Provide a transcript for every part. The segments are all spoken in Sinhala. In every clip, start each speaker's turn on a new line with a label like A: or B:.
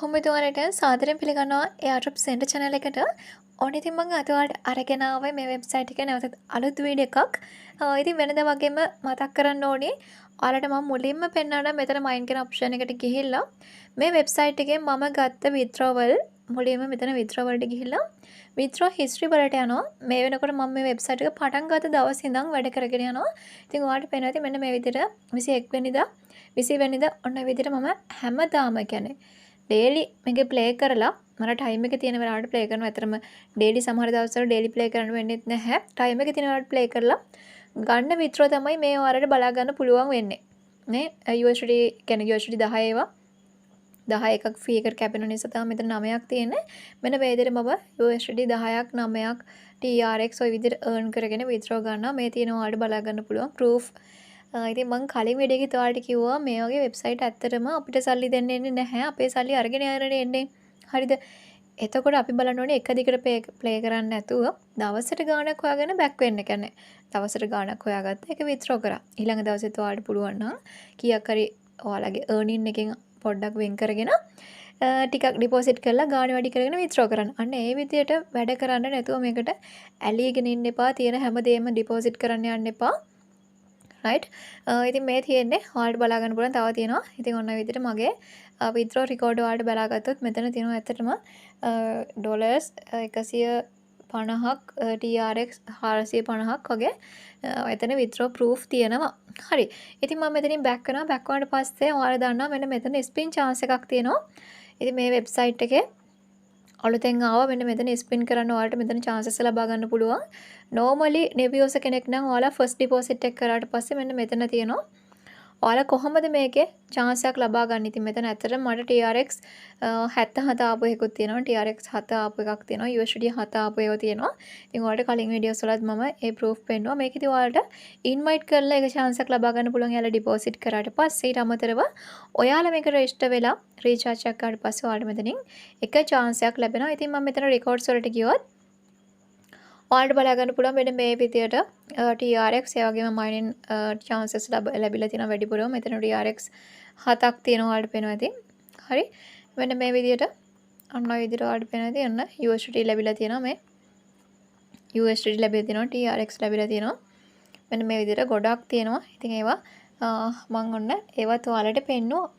A: කොහොමද ඔයාලට සාදරයෙන් පිළිගන්නවා AirDrop Center channel එකට. ඕන ඉතින් මම අද ඔයාලට අරගෙන ආවේ මේ වෙබ්සයිට් එකේ නැවත අලුත් වීඩියෝ එකක්. ඉතින් වෙනදා වගේම මතක් කරන්න ඕනේ ඔයාලට මම මුලින්ම පෙන්නනවා මෙතන මයින් කියන ඔප්ෂන් එකට ගිහිල්ලා මේ වෙබ්සයිට් එකෙන් මම ගත්ත withdrawal මුලින්ම මෙතන withdrawal වලට ගිහිල්ලා withdraw history වලට යනවා. මේ වෙනකොට මම මේ වෙබ්සයිට් එක පටන් ගත්ත දවස් ඉඳන් වැඩ කරගෙන යනවා. ඉතින් ඔයාලට පේනවා ඉතින් මෙන්න මේ විදිහට 21 වෙනිදා 20 වෙනිදා ඔන්න විදිහට මම හැමදාම කියන්නේ ඩේලි මේක ප්ලේ කරලා මට ටයිම් එක තියෙන වෙලාවට ප්ලේ කරනවා. ඇතරම ඩේලි සමහර දවස්වල ඩේලි ප්ලේ කරන්න වෙන්නේ නැහැ. ටයිම් එක තියෙන වෙලාවට ප්ලේ කරලා ගන්න විතර තමයි මේ ඔයාලට බලා ගන්න පුළුවන් වෙන්නේ. නේ USD කියන්නේ USD 10 ඒවා 10 එකක් ෆී එකට කැපෙන නිසා තමයි මෙතන 9ක් තියෙන්නේ. මෙන්න මේ විදිහට මම USD 10ක් 9ක් TRX ඔය විදිහට earn කරගෙන withdraw ගන්නවා. මේ තියෙන ඔයාලට බලා ගන්න පුළුවන් proof. ඉතින් මම කලින් වීඩියෝ එකේ ඔයාලට කිව්වා මේ වගේ වෙබ්සයිට් ඇත්තටම අපිට සල්ලි දෙන්න එන්නේ නැහැ. අපේ සල්ලි අරගෙන යන්නේ. හරිද? එතකොට අපි බලන්න ඕනේ එක දිගට ප්ලේ කරන්න නැතුව දවසට ගාණක් හොයාගෙන බැක් වෙන්න. කියන්නේ දවසට ගාණක් හොයාගත්ත එක withdraw කරා. ඊළඟ දවසෙත් ඔයාලට පුළුවන් නම් කීයක් හරි ඔයාලගේ earning එකෙන් පොඩ්ඩක් වෙන් කරගෙන ටිකක් ඩිපොසිට් කරලා ගාණ වැඩි කරගෙන withdraw කරන්න. අන්න ඒ විදිහට වැඩ කරන්න නැතුව මේකට ඇලීගෙන ඉන්න එපා. තියෙන හැමදේම ඩිපොසිට් කරන්න යන්න එපා. right ඉතින් මේ තියෙන්නේ ඔයාලට බලා ගන්න පුළුවන් තව තියෙනවා. ඉතින් ඔන්න ඔය විදිහට මගේ withdraw record ඔයාලට බලාගත්තොත් මෙතන තියෙනවා ඇත්තටම ඩොලර්ස් 150ක් TRX 450ක් වගේ එතන withdraw proof තියෙනවා. හරි. ඉතින් මම මෙතනින් back කරනවා. back වුණාට පස්සේ ඔයාලා දන්නවා මෙන්න මෙතන spin chance එකක් තියෙනවා. ඉතින් මේ වෙබ්සයිට් එකේ අලුතෙන් ආවා මෙන්න මෙතන ස්පින් කරන්න ඔයාලට මෙතන chances ලබා ගන්න පුළුවන්. normally new user කෙනෙක් නම් ඔයාලා first deposit එක කරාට පස්සේ මෙන්න මෙතන තියෙනවා. ඔයාලා කොහොමද මේකේ chance එකක් ලබා ගන්න? ඉතින් මෙතන ඇත්තටම මට TRX 77 ආපු එකකුත් තියෙනවා. TRX 7 ආපු එකක් තියෙනවා. USD 7 ආපු ඒවා තියෙනවා. ඉතින් ඔයාලට කලින් වීඩියෝස් වලත් මම ඒ proof පෙන්නුවා. මේක ඉතින් ඔයාලට invite කරලා ඒක chance එකක් ලබා ගන්න පුළුවන්. යාලා deposit කරාට පස්සේ ඊට අමතරව ඔයාලා මේක register වෙලා recharge එකක් කරාට පස්සේ ඔයාලට මෙතනින් එක chance එකක් ලැබෙනවා. ඉතින් මම මෙතන records වලට ගියොත් ඔයාලට බලා ගන්න පුළුවන් මෙන්න මේ විදියට TRX ඒ වගේම mining chances ලැබිලා තියෙනවා වැඩිපුරම. මෙතන TRX 7ක් තියෙනවා ඔයාලට පේනවා ඉතින්. හරි. මෙන්න මේ විදියට අන්න ඔය විදියට ඔයාලට පේනවා ඉතින් අන්න USD ලැබිලා තියෙනවා මේ. USD ලැබිලා තියෙනවා TRX ලැබිලා තියෙනවා. මෙන්න මේ විදියට ගොඩක් තියෙනවා. ඉතින් ඒවා මම ඔන්න ඒවත් ඔයාලට පෙන්නුවා.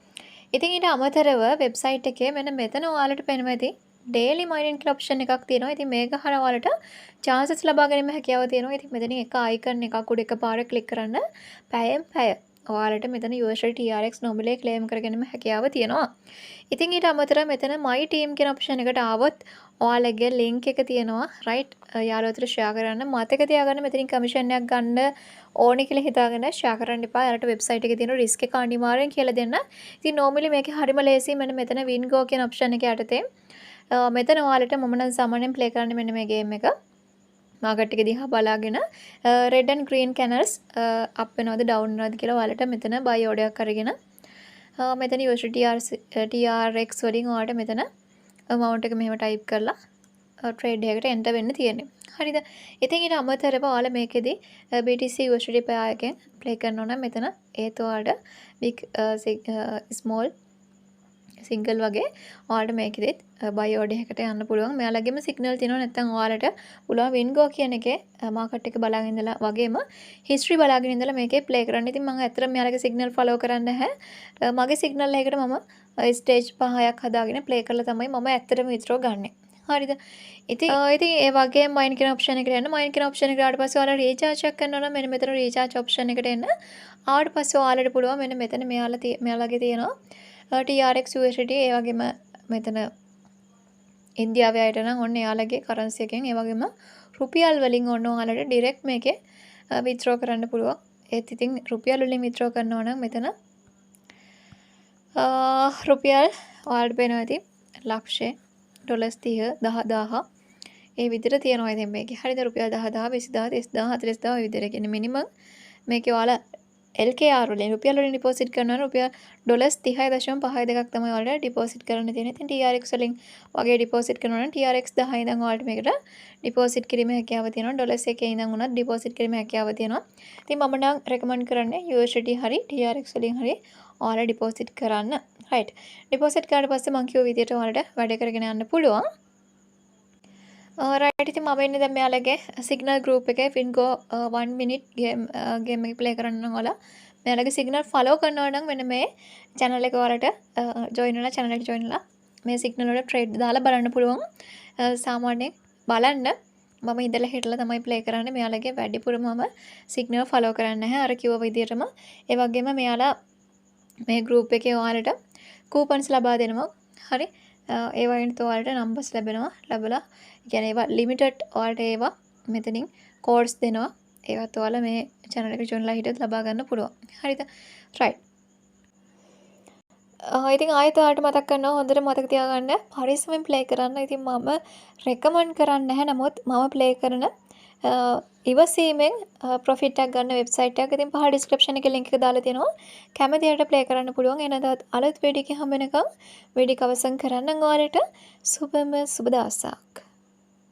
A: ඉතින් ඊට අමතරව වෙබ්සයිට් එකේ මෙන්න මෙතන ඔයාලට පේනවා ඉතින් daily mining කියලා option එකක් තියෙනවා. ඉතින් මේක හරහා ඔයාලට chances ලබා ගැනීම හැකියාව තියෙනවා. ඉතින් මෙතන එක icon එකක් උඩ එකපාරට click කරන්න පැයෙන් පැය ඔයාලට මෙතන USD TRX normally claim කරගැනීම හැකියාව තියෙනවා. ඉතින් ඊට අමතරව මෙතන my team කියන option එකට ආවොත් ඔයාලගේ link එක තියෙනවා. right යාළුවෝ අතර share කරන්න. මතක තියාගන්න මෙතනින් commission එකක් ගන්න ඕනේ කියලා හිතාගෙන share කරන්න එපා. යාළුවට website එකේ තියෙන risk එක අනිවාර්යෙන් කියලා දෙන්න. ඉතින් normally මේකේ හරිම ලේසි. මෙතන win go කියන option එක යටතේ මෙතන ඔයාලට මම නම් සාමාන්‍යයෙන් ප්ලේ කරන්නේ මෙන්න මේ ගේම් එක. මාකට් එක දිහා බලාගෙන red and green candles up වෙනවද down වෙනවද කියලා ඔයාලට මෙතන buy order එකක් අරගෙන මෙතන USD TRX වලින් ඔයාලට මෙතන amount එක මෙහෙම type කරලා trade එකකට enter වෙන්න තියෙන්නේ. හරිද? ඉතින් ඊට අමතරව ඔයාලා මේකෙදි BTC USD pair එකෙන් play කරනවා නම් මෙතන ඒත් ඔයාලට big small සිංගල් වගේ ඔයාලට මේකෙදිත් buy order එකකට යන්න පුළුවන්. මෙයාලගෙම සිග්නල් තියෙනවා නැත්නම් ඔයාලට පුළුවන් win go කියන එකේ මාකට් එක බලාගෙන ඉඳලා වගේම history බලාගෙන ඉඳලා මේකේ play කරන්න. ඉතින් මම ඇත්තටම මෙයාලගේ සිග්නල් follow කරන්නේ නැහැ. මගේ සිග්නල් එකකට මම stage 5ක් හදාගෙන play කරලා තමයි මම ඇත්තටම withdraw ගන්නෙ. හරිද? ඉතින් ඒ වගේ mine කියන option එකට යන්න. mine කියන option එකට ආවට පස්සේ ඔයාලා recharge එකක් කරනවා නම් මෙන්න මෙතන recharge option එකට එන්න. ආවට පස්සේ ඔයාලට පුළුවන් මෙන්න මෙතන මෙයාලගේ තියෙනවා TRX USD ඒ වගේම මෙතන ඉන්දියාවේ අයට නම් ඔන්න එයාලගේ කරන්සි එකෙන් ඒ වගේම රුපියල් වලින් ඔන්න ඔයාලට ඩිරෙක්ට් මේකේ withdraw කරන්න පුළුවන්. ඒත් ඉතින් රුපියල් වලින් withdraw කරනවා නම් මෙතන රුපියල් ඔයාලට පේනවා ඉතින් ලක්ෂය ඩොලර්ස් 30 10000 ඒ විදිහට තියෙනවා ඉතින් මේකේ. හරිද? රුපියල් 10000 20000 30000 40000 ඔය විදිහට කියන්නේ මිනිමම් මේකේ ඔයාලා LKR වලින් රුපියල් වලින් ඩිපොසිට් කරනවා නම් රුපියල් ඩොලර්ස් 30.52ක් තමයි ඔයාලට ඩිපොසිට් කරන්න තියෙන්නේ. ඉතින් TRX වලින් වගේ ඩිපොසිට් කරනවා නම් TRX 10 ඉඳන් ඔයාලට මේකට ඩිපොසිට් කිරීමේ හැකියාව තියෙනවා. ඩොලර්ස් 1 ඉඳන් උනත් ඩිපොසිට් කිරීමේ හැකියාව තියෙනවා. ඉතින් මම නම් රෙකමන්ඩ් කරන්නේ USD හරි TRX වලින් හරි ඔයාලා ඩිපොසිට් කරන්න. රයිට්. ඩිපොසිට් කරාට පස්සේ මම කිව්ව විදිහට ඔයාලට වැඩ කරගෙන යන්න පුළුවන්. රයිට්. ඉතින් මම ඉන්නේ දැන් මෙයාලගේ සිග්නල් ගෲප් එකේ ෆින්ගෝ 1 minute ගේම් එක ප්ලේ කරන්න නම් ඔයාලා මෙයාලගේ සිග්නල් ෆලෝ කරනවා නම් මෙන්න මේ channel එක ඔයාලට ජොයින් වෙලා channel එකට ජොයින් වෙලා මේ සිග්නල් වල ට්‍රේඩ් දාලා බලන්න පුළුවන්. සාමාන්‍යයෙන් බලන්න මම ඉඳලා හිටලා තමයි ප්ලේ කරන්නේ. මෙයාලගේ වැඩිපුර මම සිග්නල් ෆලෝ කරන්නේ නැහැ. අර කිව්ව විදිහටම. ඒ වගේම මෙයාලා මේ ගෲප් එකේ ඔයාලට කූපන්ස් ලබා දෙනවා. හරි. ඒ වයින් ඔයාලට නම්බර්ස් ලැබෙනවා. ලැබලා කියන්නේ ඒවා ලිමිටඩ් ඔයාලට ඒවා මෙතනින් කෝඩ්ස් දෙනවා. ඒවත් ඔයාලා මේ channel එකට join ලා හිටියොත් ලබා ගන්න පුළුවන්. හරිද? right. ඉතින් ආයෙත් ඔයාලට මතක් කරනවා හොඳට මතක තියාගන්න පරිස්සමෙන් ප්ලේ කරන්න. ඉතින් මම රෙකමන්ඩ් කරන්නේ නැහැ. නමුත් මම ප්ලේ කරන ඉවසීමෙන් ප්‍රොෆිට් එකක් ගන්න වෙබ්සයිට් එකක්. ඉතින් පහ ඩිස්ක්‍රිප්ෂන් එකේ link එක දාලා තියෙනවා. කැමති අයට ප්ලේ කරන්න පුළුවන්. එනදාත් අලුත් වීඩියෝ එකකින් හම්බ වෙනකම් වීඩියෝ එක අවසන් කරන්න ඔයාලට සුබම සුබ දවසක්.